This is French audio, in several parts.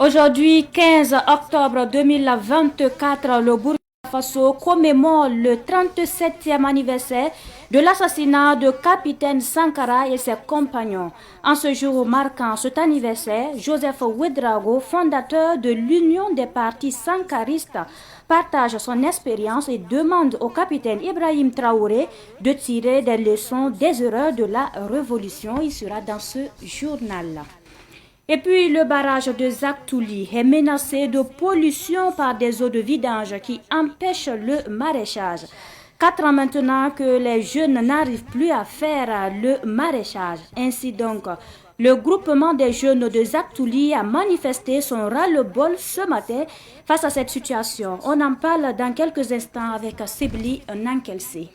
Aujourd'hui, 15 octobre 2024, le Burkina Faso commémore le 37e anniversaire de l'assassinat de capitaine Sankara et ses compagnons. En ce jour marquant cet anniversaire, Joseph Ouédraogo, fondateur de l'Union des partis sankaristes, partage son expérience et demande au capitaine Ibrahim Traoré de tirer des leçons des erreurs de la révolution. Il sera dans ce journal. Et puis le barrage de Zaktouli est menacé de pollution par des eaux de vidange qui empêchent le maraîchage. 4 ans maintenant que les jeunes n'arrivent plus à faire le maraîchage. Ainsi donc, le groupement des jeunes de Zaktouli a manifesté son ras-le-bol ce matin face à cette situation. On en parle dans quelques instants avec Sibli Nankelsé.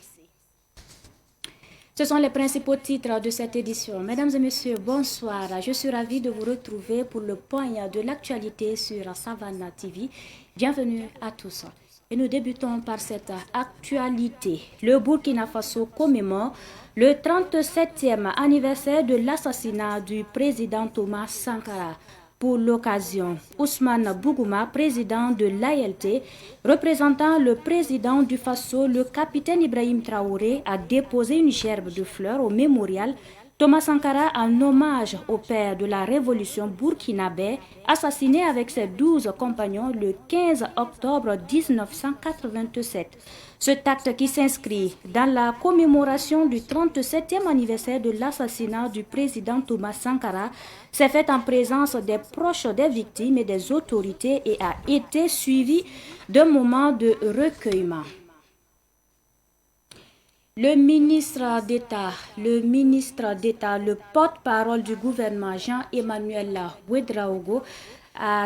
Ce sont les principaux titres de cette édition. Mesdames et messieurs, bonsoir. Je suis ravie de vous retrouver pour le point de l'actualité sur Savannah TV. Bienvenue à tous. Et nous débutons par cette actualité. Le Burkina Faso commémore le 37e anniversaire de l'assassinat du président Thomas Sankara. Pour l'occasion, Ousmane Bougouma, président de l'ALT, représentant le président du Faso, le capitaine Ibrahim Traoré, a déposé une gerbe de fleurs au mémorial Thomas Sankara en hommage au père de la révolution burkinabé, assassiné avec ses 12 compagnons le 15 octobre 1987. Cet acte qui s'inscrit dans la commémoration du 37e anniversaire de l'assassinat du président Thomas Sankara s'est fait en présence des proches des victimes et des autorités et a été suivi d'un moment de recueillement. Le ministre d'État, le porte-parole du gouvernement Jean-Emmanuel Ouédraogo,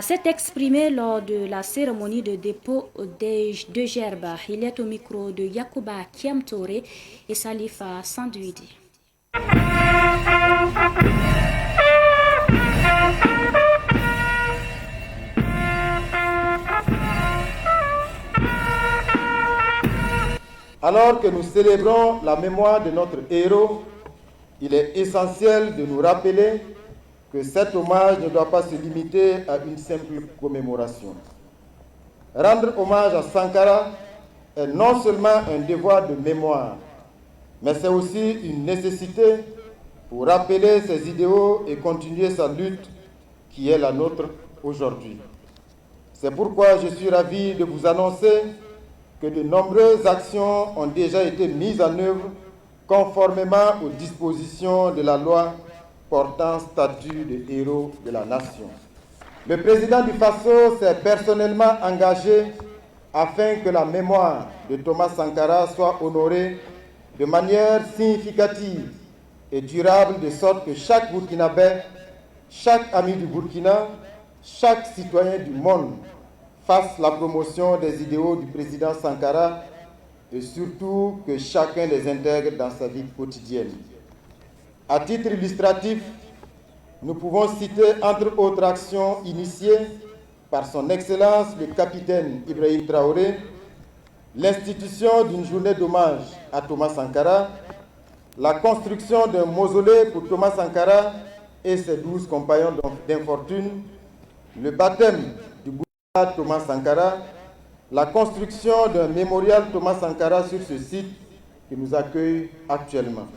s'est exprimé lors de la cérémonie de dépôt de gerbe. Il est au micro de Yacouba Kiamtore et Salifa Sandouidi. Alors que nous célébrons la mémoire de notre héros, il est essentiel de nous rappeler que cet hommage ne doit pas se limiter à une simple commémoration. Rendre hommage à Sankara est non seulement un devoir de mémoire, mais c'est aussi une nécessité pour rappeler ses idéaux et continuer sa lutte qui est la nôtre aujourd'hui. C'est pourquoi je suis ravi de vous annoncer que de nombreuses actions ont déjà été mises en œuvre conformément aux dispositions de la loi portant statut de héros de la nation. Le président du Faso s'est personnellement engagé afin que la mémoire de Thomas Sankara soit honorée de manière significative et durable, de sorte que chaque Burkinabé, chaque ami du Burkina, chaque citoyen du monde fasse la promotion des idéaux du président Sankara et surtout que chacun les intègre dans sa vie quotidienne. À titre illustratif, nous pouvons citer entre autres actions initiées par son Excellence le capitaine Ibrahim Traoré, l'institution d'une journée d'hommage à Thomas Sankara, la construction d'un mausolée pour Thomas Sankara et ses 12 compagnons d'infortune, le baptême du Bouddha Thomas Sankara, la construction d'un mémorial Thomas Sankara sur ce site qui nous accueille actuellement.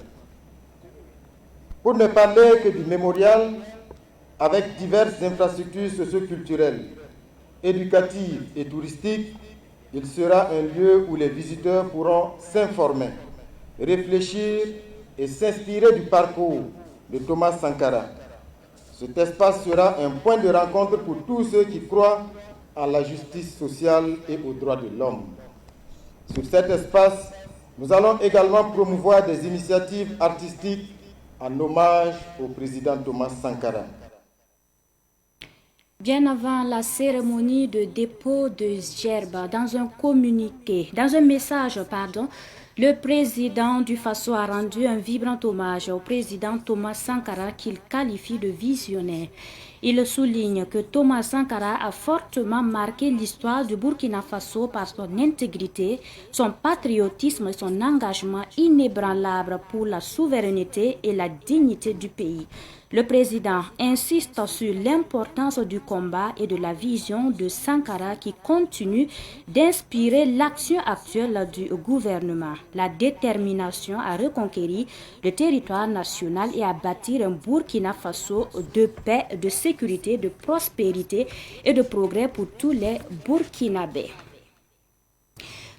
Pour ne parler que du mémorial, avec diverses infrastructures socio-culturelles, éducatives et touristiques, il sera un lieu où les visiteurs pourront s'informer, réfléchir et s'inspirer du parcours de Thomas Sankara. Cet espace sera un point de rencontre pour tous ceux qui croient à la justice sociale et aux droits de l'homme. Sur cet espace, nous allons également promouvoir des initiatives artistiques en hommage au président Thomas Sankara. Bien avant la cérémonie de dépôt de gerbe, dans un message, le président du Faso a rendu un vibrant hommage au président Thomas Sankara qu'il qualifie de visionnaire. Il souligne que Thomas Sankara a fortement marqué l'histoire du Burkina Faso par son intégrité, son patriotisme et son engagement inébranlable pour la souveraineté et la dignité du pays. Le président insiste sur l'importance du combat et de la vision de Sankara qui continue d'inspirer l'action actuelle du gouvernement, la détermination à reconquérir le territoire national et à bâtir un Burkina Faso de paix, de sécurité, de prospérité et de progrès pour tous les Burkinabés.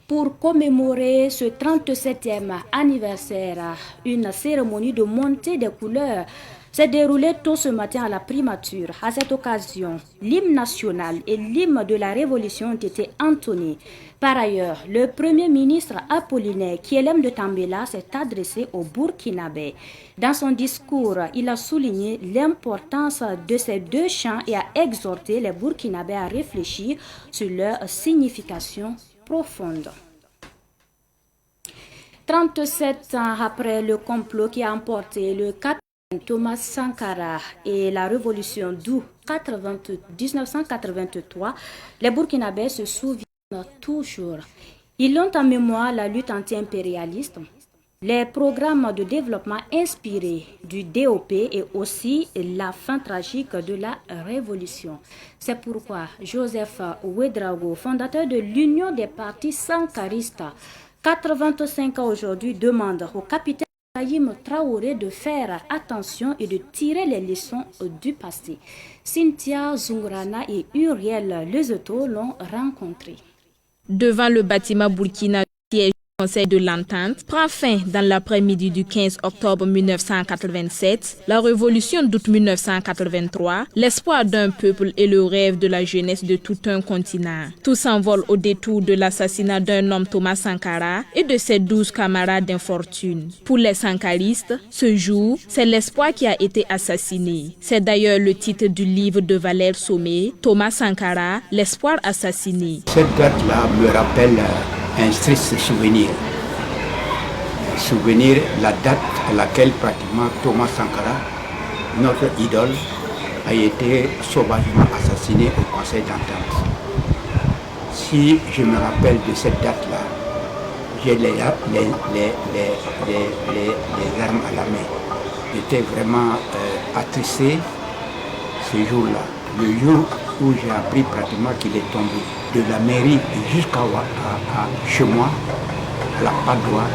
Pour commémorer ce 37e anniversaire, une cérémonie de montée des couleurs s'est déroulée tôt ce matin à la primature. À cette occasion, l'hymne national et l'hymne de la Révolution ont été entonnés. Par ailleurs, le Premier ministre Apollinaire Kyelem de Tambela s'est adressé aux Burkinabés. Dans son discours, il a souligné l'importance de ces deux chants et a exhorté les Burkinabés à réfléchir sur leur signification profonde. 37 ans après le complot qui a emporté le capitaine Thomas Sankara et la révolution d'août 1983, les Burkinabés se souviennent toujours. Ils ont en mémoire la lutte anti-impérialiste, les programmes de développement inspirés du DOP et aussi la fin tragique de la révolution. C'est pourquoi Joseph Ouédraogo, fondateur de l'Union des partis sankaristes, 85 ans aujourd'hui, demande au capitaine Ibrahim Traoré de faire attention et de tirer les leçons du passé. Cynthia Zungrana et Uriel Lezeto l'ont rencontré. Devant le bâtiment Burkina, siège du Conseil de l'Entente, prend fin dans l'après-midi du 15 octobre 1987, la révolution d'août 1983, l'espoir d'un peuple et le rêve de la jeunesse de tout un continent. Tout s'envole au détour de l'assassinat d'un homme, Thomas Sankara, et de ses 12 camarades d'infortune. Pour les sankaristes, ce jour, c'est l'espoir qui a été assassiné. C'est d'ailleurs le titre du livre de Valère Sommet, Thomas Sankara, l'espoir assassiné. Cette date-là me rappelle un triste souvenir. Souvenir, la date à laquelle pratiquement Thomas Sankara, notre idole, a été sauvagement assassiné au Conseil d'Entente. Si je me rappelle de cette date-là, j'ai les armes à la main. J'étais vraiment attristé ce jour-là. Le jour où j'ai appris pratiquement qu'il est tombé de la mairie jusqu'à chez moi, à la Padoie,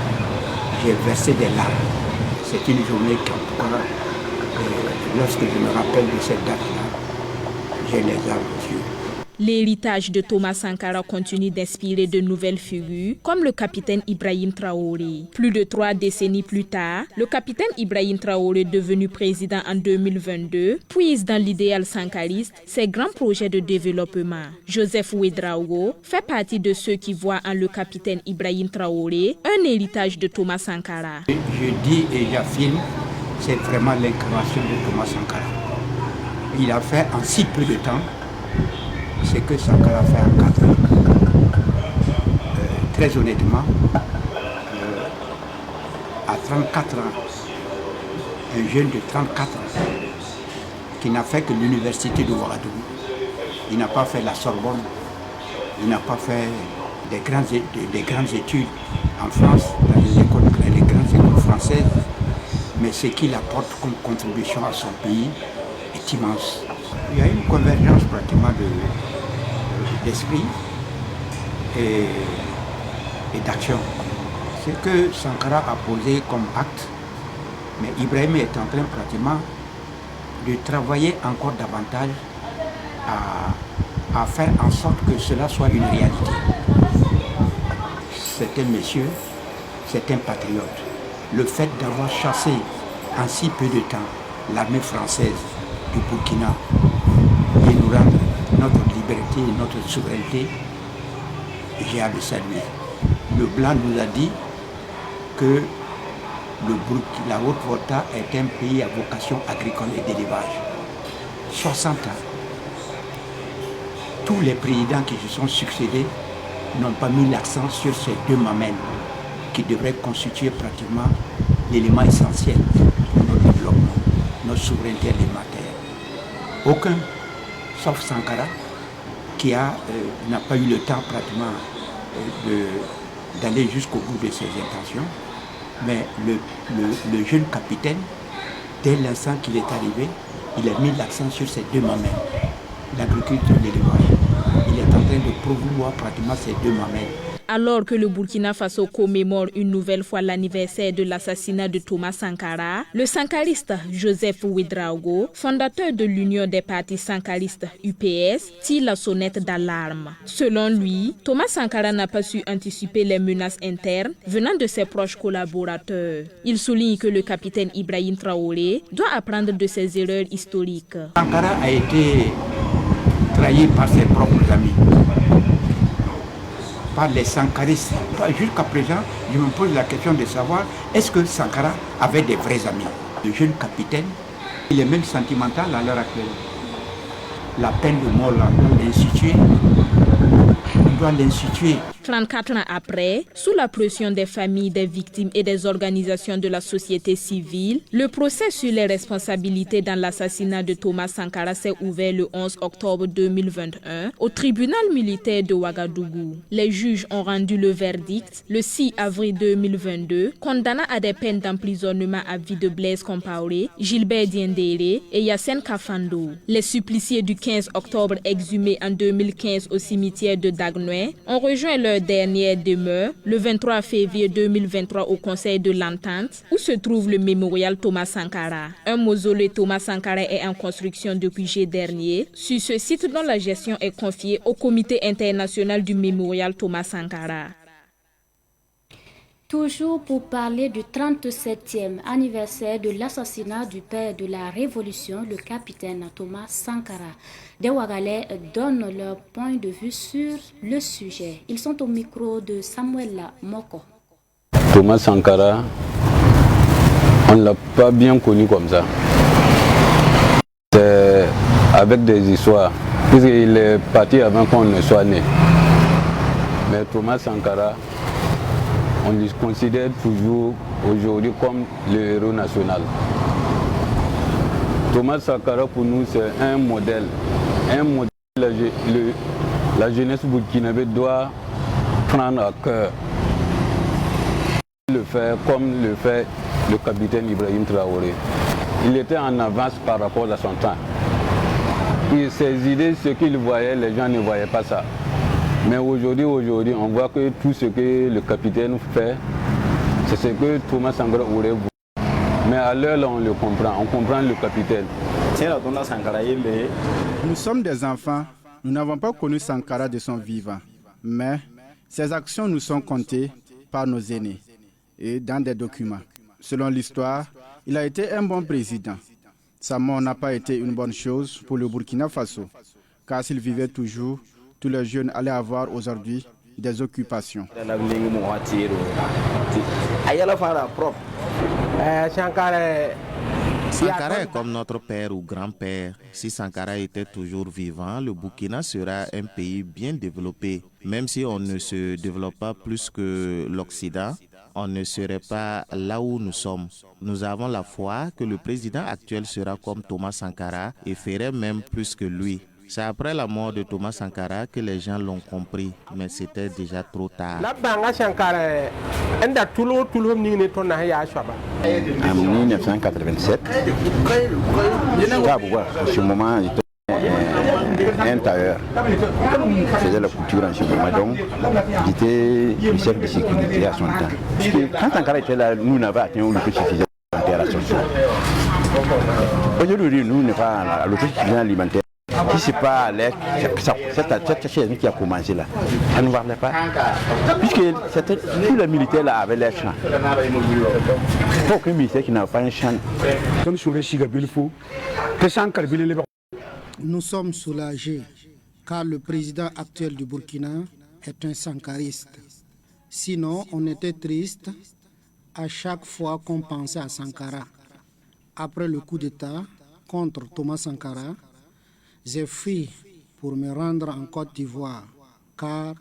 j'ai versé des larmes. C'est une journée qui, en tout cas, lorsque je me rappelle de cette date-là, j'ai les larmes aux yeux. L'héritage de Thomas Sankara continue d'inspirer de nouvelles figures, comme le capitaine Ibrahim Traoré. Plus de 3 décennies plus tard, le capitaine Ibrahim Traoré, devenu président en 2022, puise dans l'idéal sankariste ses grands projets de développement. Joseph Ouédraogo fait partie de ceux qui voient en le capitaine Ibrahim Traoré un héritage de Thomas Sankara. Je dis et j'affirme, c'est vraiment l'incarnation de Thomas Sankara. Il a fait en si peu de temps ce que Sankara a fait en 4 ans. Très honnêtement, à 34 ans, un jeune de 34 ans qui n'a fait que l'université de Ouagadougou, il n'a pas fait la Sorbonne, il n'a pas fait des grandes études en France, dans les grandes écoles françaises, mais ce qu'il apporte comme contribution à son pays est immense. Il y a une convergence pratiquement d'esprit et d'action. Ce que Sankara a posé comme acte, mais Ibrahim est en train pratiquement de travailler encore davantage à faire en sorte que cela soit une réalité. C'est un monsieur, c'est un patriote. Le fait d'avoir chassé en si peu de temps l'armée française du Burkina et nous rendre notre liberté et notre souveraineté, j'ai à le saluer. Le Blanc nous a dit que la Haute-Volta est un pays à vocation agricole et d'élevage. 60 ans. Tous les présidents qui se sont succédés n'ont pas mis l'accent sur ces 2 mamelles qui devraient constituer pratiquement l'élément essentiel pour notre développement, notre souveraineté alimentaire. Aucun, sauf Sankara, qui n'a pas eu le temps pratiquement d'aller jusqu'au bout de ses intentions, mais le jeune capitaine Dès l'instant qu'il est arrivé, il a mis l'accent sur ces deux mamelles, l'agriculture et l'élevage. Il est en train de promouvoir pratiquement ces deux mamelles. Alors que le Burkina Faso commémore une nouvelle fois l'anniversaire de l'assassinat de Thomas Sankara, le sankariste Joseph Ouédraogo, fondateur de l'Union des partis sankaristes UPS, tire la sonnette d'alarme. Selon lui, Thomas Sankara n'a pas su anticiper les menaces internes venant de ses proches collaborateurs. Il souligne que le capitaine Ibrahim Traoré doit apprendre de ses erreurs historiques. Sankara a été trahi par ses propres amis, par les sankaristes. Jusqu'à présent, je me pose la question de savoir, est-ce que Sankara avait des vrais amis? Le jeune capitaine, il est même sentimental à l'heure actuelle. La peine de mort, là, on doit l'instituer. 34 ans après, sous la pression des familles des victimes et des organisations de la société civile, le procès sur les responsabilités dans l'assassinat de Thomas Sankara s'est ouvert le 11 octobre 2021 au tribunal militaire de Ouagadougou. Les juges ont rendu le verdict le 6 avril 2022, condamnant à des peines d'emprisonnement à vie de Blaise Compaoré, Gilbert Diendéré et Yassine Kafando. Les suppliciés du 15 octobre exhumés en 2015 au cimetière de Dagnoé ont rejoint leur dernière demeure le 23 février 2023 au Conseil de l'Entente où se trouve le mémorial Thomas Sankara. Un mausolée Thomas Sankara est en construction depuis juillet dernier sur ce site dont la gestion est confiée au Comité international du mémorial Thomas Sankara. Toujours pour parler du 37e anniversaire de l'assassinat du père de la Révolution, le capitaine Thomas Sankara. Des Ouagalais donnent leur point de vue sur le sujet. Ils sont au micro de Samuel Moko. Thomas Sankara, on ne l'a pas bien connu comme ça. C'est avec des histoires, puisqu'il est parti avant qu'on ne soit né. Mais Thomas Sankara, on le considère toujours aujourd'hui comme le héros national. Thomas Sankara pour nous c'est un modèle. La jeunesse burkinabé doit prendre à cœur. Le faire comme le fait le capitaine Ibrahim Traoré. Il était en avance par rapport à son temps. Et ses idées, ce qu'il voyait, les gens ne voyaient pas ça. Mais aujourd'hui, on voit que tout ce que le capitaine fait, c'est ce que Thomas Sankara aurait voulu. Mais à l'heure, là, on le comprend. On comprend le capitaine. Nous sommes des enfants. Nous n'avons pas connu Sankara de son vivant. Mais ses actions nous sont comptées par nos aînés et dans des documents. Selon l'histoire, il a été un bon président. Sa mort n'a pas été une bonne chose pour le Burkina Faso. Car s'il vivait toujours, tous les jeunes allaient avoir aujourd'hui des occupations. Sankara est comme notre père ou grand-père. Si Sankara était toujours vivant, le Burkina sera un pays bien développé. Même si on ne se développe pas plus que l'Occident, on ne serait pas là où nous sommes. Nous avons la foi que le président actuel sera comme Thomas Sankara et ferait même plus que lui. C'est après la mort de Thomas Sankara que les gens l'ont compris, mais c'était déjà trop tard. En 1987, à ce moment, un tailleur faisait la couture en ce moment, donc j'étais le chef de sécurité à son temps. Parce que quand Sankara était là, nous n'avions atteint l'autosuffisance alimentaire à son temps. Aujourd'hui, nous n'avons pas l'autosuffisance alimentaire. Si ce n'est pas cette chaîne qui a commencé là, ça ne nous parlait pas. Puisque tous les militaires là avaient les champs. Il faut aucun militaire qui n'a pas un champ. Nous sommes soulagés car le président actuel du Burkina est un sankariste. Sinon, on était triste à chaque fois qu'on pensait à Sankara. Après le coup d'État contre Thomas Sankara, j'ai fui pour me rendre en Côte d'Ivoire car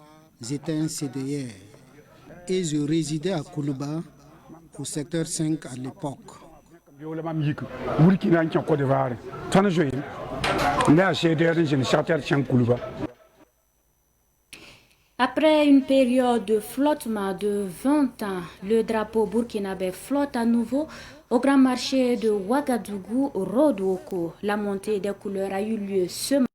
j'étais un CDR et je résidais à Koulouba au secteur 5 à l'époque. Après une période de flottement de 20 ans, le drapeau burkinabé flotte à nouveau Au grand marché de Ouagadougou, Rodouoko, la montée des couleurs a eu lieu ce matin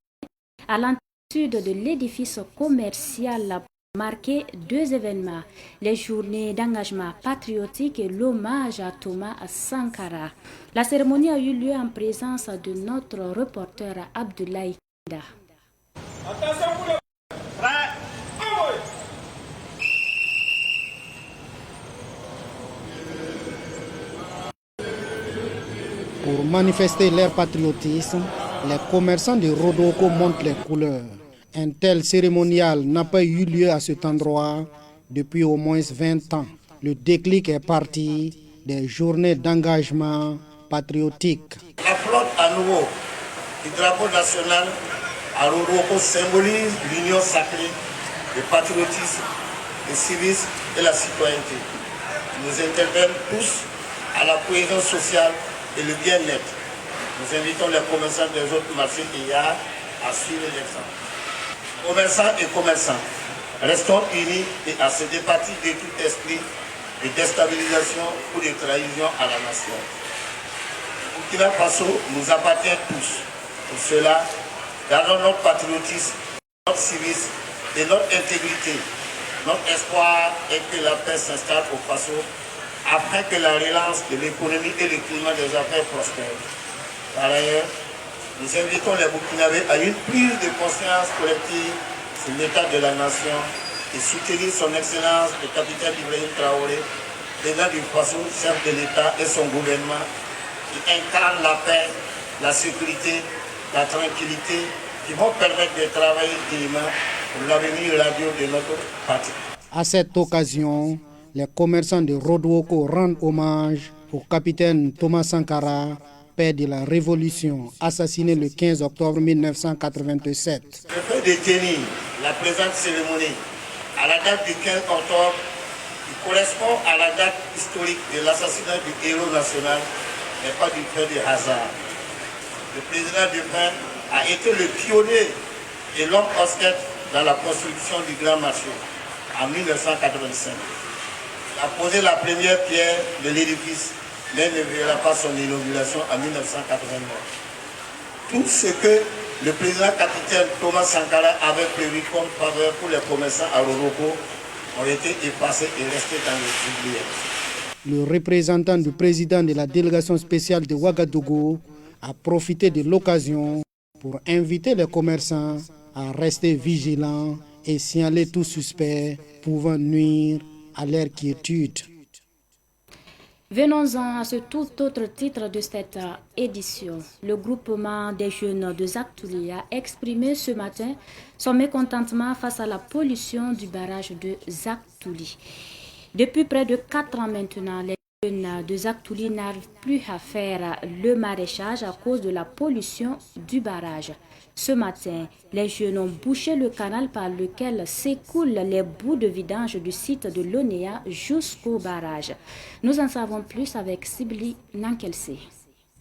à l'entrée de l'édifice commercial pour marquer deux événements, les journées d'engagement patriotique et l'hommage à Thomas Sankara. La cérémonie a eu lieu en présence de notre reporter Abdoulaye Kenda. Pour manifester leur patriotisme, les commerçants de Rodouoko montrent les couleurs. Un tel cérémonial n'a pas eu lieu à cet endroit depuis au moins 20 ans. Le déclic est parti des journées d'engagement patriotique. La flotte à nouveau du drapeau national à Rodouoko symbolise l'union sacrée, le patriotisme, le civisme et la citoyenneté. Nous interpellons tous à la cohésion sociale et le bien-être. Nous invitons les commerçants des autres marchés hier à suivre l'exemple. Commerçants et commerçants, restons unis et à se départir de tout esprit de déstabilisation ou de trahison à la nation. Burkina Faso nous appartient tous. Pour cela, gardons notre patriotisme, notre civisme et notre intégrité. Notre espoir est que la paix s'installe au Faso afin que la relance de l'économie et le climat des affaires prospèrent. Par ailleurs, nous invitons les Burkinabés à une prise de conscience collective sur l'état de la nation et soutenir son excellence le capitaine Ibrahim Traoré, président du Faso, chef de l'État et son gouvernement, qui incarne la paix, la sécurité, la tranquillité, qui vont permettre de travailler dignement pour l'avenir radieux de notre patrie. À cette occasion, les commerçants de Rodouoko rendent hommage au capitaine Thomas Sankara, père de la Révolution, assassiné le 15 octobre 1987. Le fait de tenir la présente cérémonie à la date du 15 octobre, qui correspond à la date historique de l'assassinat du héros national, n'est pas du fait de hasard. Le président Dupin a été le pionnier et l'homme hostile dans la construction du Grand Marché en 1985. Il a posé la première pierre de l'édifice, mais ne verra pas son inauguration en 1989. Tout ce que le président capitaine Thomas Sankara avait prévu comme faveur pour les commerçants à Rodouoko ont été effacés et restés dans les oubliettes. Le représentant du président de la délégation spéciale de Ouagadougou a profité de l'occasion pour inviter les commerçants à rester vigilants et signaler tout suspect pouvant nuire à leur quiétude. Venons-en à ce tout autre titre de cette édition. Le groupement des jeunes de Zaktouli a exprimé ce matin son mécontentement face à la pollution du barrage de Zaktouli. Depuis près de 4 ans maintenant, les jeunes de Zaktouli n'arrivent plus à faire le maraîchage à cause de la pollution du barrage. Ce matin, les jeunes ont bouché le canal par lequel s'écoulent les boues de vidange du site de l'ONEA jusqu'au barrage. Nous en savons plus avec Sibli Nankelse.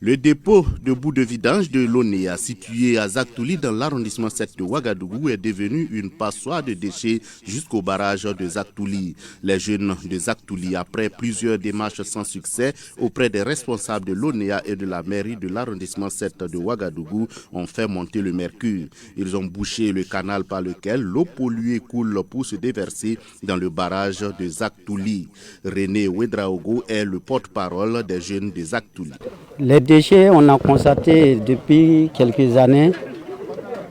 Le dépôt de boues de vidange de l'ONEA, situé à Zaktouli dans l'arrondissement 7 de Ouagadougou, est devenu une passoire de déchets jusqu'au barrage de Zaktouli. Les jeunes de Zaktouli, après plusieurs démarches sans succès auprès des responsables de l'ONEA et de la mairie de l'arrondissement 7 de Ouagadougou, ont fait monter le mercure. Ils ont bouché le canal par lequel l'eau polluée coule pour se déverser dans le barrage de Zaktouli. René Ouedraogo est le porte-parole des jeunes de Zaktouli. Les déchets, on a constaté depuis quelques années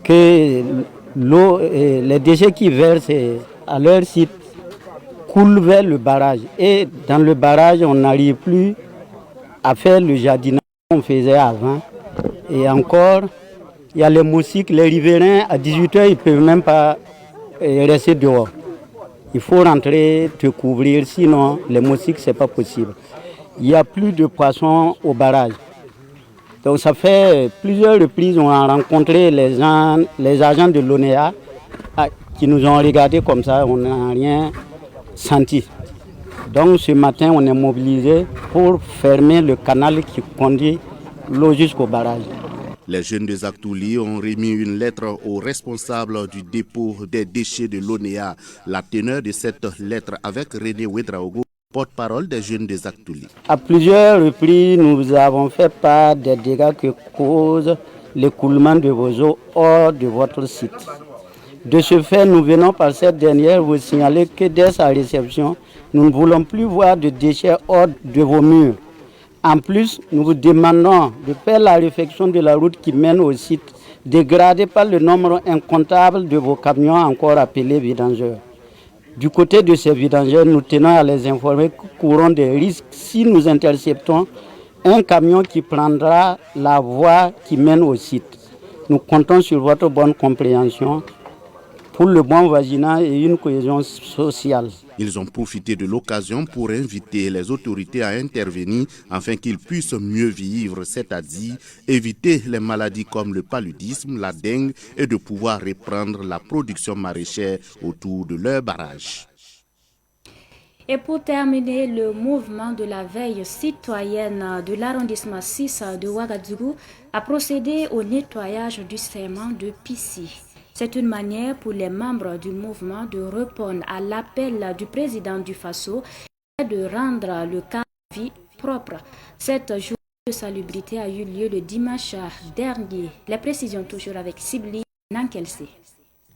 que l'eau, les déchets qui versent à leur site coulent vers le barrage. Et dans le barrage, on n'arrive plus à faire le jardinage qu'on faisait avant. Et encore, il y a les moustiques, les riverains, à 18h, ils ne peuvent même pas rester dehors. Il faut rentrer, te couvrir, sinon les moustiques, ce n'est pas possible. Il n'y a plus de poissons au barrage. Donc ça fait plusieurs reprises on a rencontré les agents de l'ONEA qui nous ont regardé comme ça, on n'a rien senti. Donc ce matin on est mobilisé pour fermer le canal qui conduit l'eau jusqu'au barrage. Les jeunes de Zaktouli ont remis une lettre au responsable du dépôt des déchets de l'ONEA. La teneur de cette lettre avec René Ouedraogo porte-parole des jeunes des Actouli. À plusieurs reprises, nous avons fait part des dégâts que cause l'écoulement de vos eaux hors de votre site. De ce fait, nous venons par cette dernière vous signaler que dès sa réception, nous ne voulons plus voir de déchets hors de vos murs. En plus, nous vous demandons de faire la réfection de la route qui mène au site, dégradée par le nombre incontable de vos camions encore appelés vidangeurs. Du côté de ces vidangeurs, nous tenons à les informer que courons des risques si nous interceptons un camion qui prendra la voie qui mène au site. Nous comptons sur votre bonne compréhension pour le bon voisinage et une cohésion sociale. Ils ont profité de l'occasion pour inviter les autorités à intervenir afin qu'ils puissent mieux vivre, c'est-à-dire éviter les maladies comme le paludisme, la dengue et de pouvoir reprendre la production maraîchère autour de leur barrage. Et pour terminer, le mouvement de la veille citoyenne de l'arrondissement 6 de Ouagadougou a procédé au nettoyage du serment de Pissi. C'est une manière pour les membres du mouvement de répondre à l'appel du président du Faso et de rendre le cadre de vie propre. Cette journée de salubrité a eu lieu le dimanche dernier. Les précisions toujours avec Sibli Nankelsé.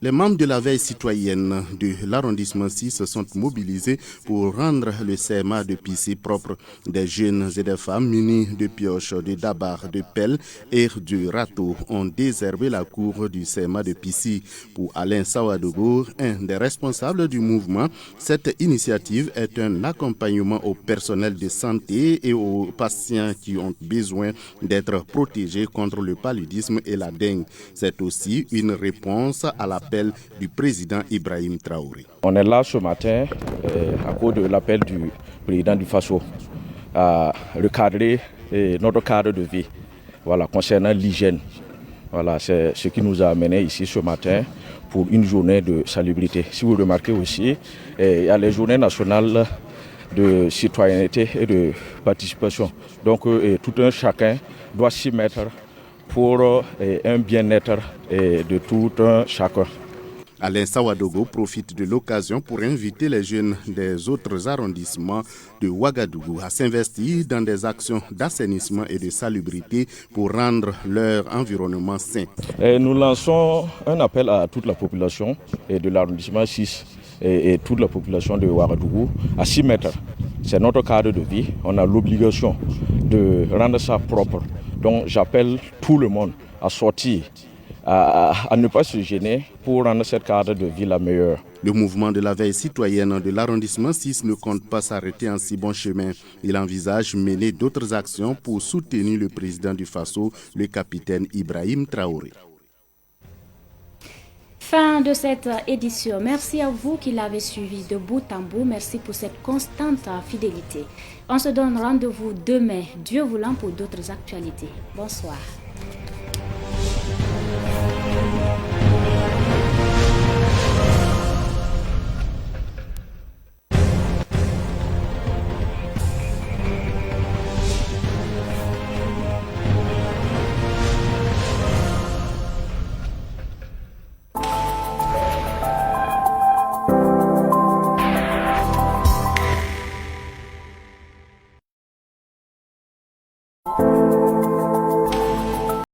Les membres de la veille citoyenne de l'arrondissement 6 se sont mobilisés pour rendre le serment de Pissi propre. Des jeunes et des femmes munis de pioches, de dabar, de pelles et de râteaux ont désherbé la cour du serment de Pissi. Pour Alain Sawadogo, un des responsables du mouvement, cette initiative est un accompagnement au personnel de santé et aux patients qui ont besoin d'être protégés contre le paludisme et la dengue. C'est aussi une réponse à l'appel du président Ibrahim Traoré. On est là ce matin à cause de l'appel du président du Faso à recadrer notre cadre de vie concernant l'hygiène. C'est ce qui nous a amené ici ce matin pour une journée de salubrité. Si vous remarquez aussi, il y a les journées nationales de citoyenneté et de participation. Donc tout un chacun doit s'y mettre pour un bien-être de tout un chacun. Alain Sawadogo profite de l'occasion pour inviter les jeunes des autres arrondissements de Ouagadougou à s'investir dans des actions d'assainissement et de salubrité pour rendre leur environnement sain. Nous lançons un appel à toute la population de l'arrondissement 6 et toute la population de Ouagadougou à s'y mettre. C'est notre cadre de vie. On a l'obligation de rendre ça propre. Donc j'appelle tout le monde à sortir, à ne pas se gêner pour rendre cette cadre de vie la meilleure. Le mouvement de la veille citoyenne de l'arrondissement 6 ne compte pas s'arrêter en si bon chemin. Il envisage mener d'autres actions pour soutenir le président du Faso, le capitaine Ibrahim Traoré. Fin de cette édition. Merci à vous qui l'avez suivi de bout en bout. Merci pour cette constante fidélité. On se donne rendez-vous demain, Dieu voulant, pour d'autres actualités. Bonsoir.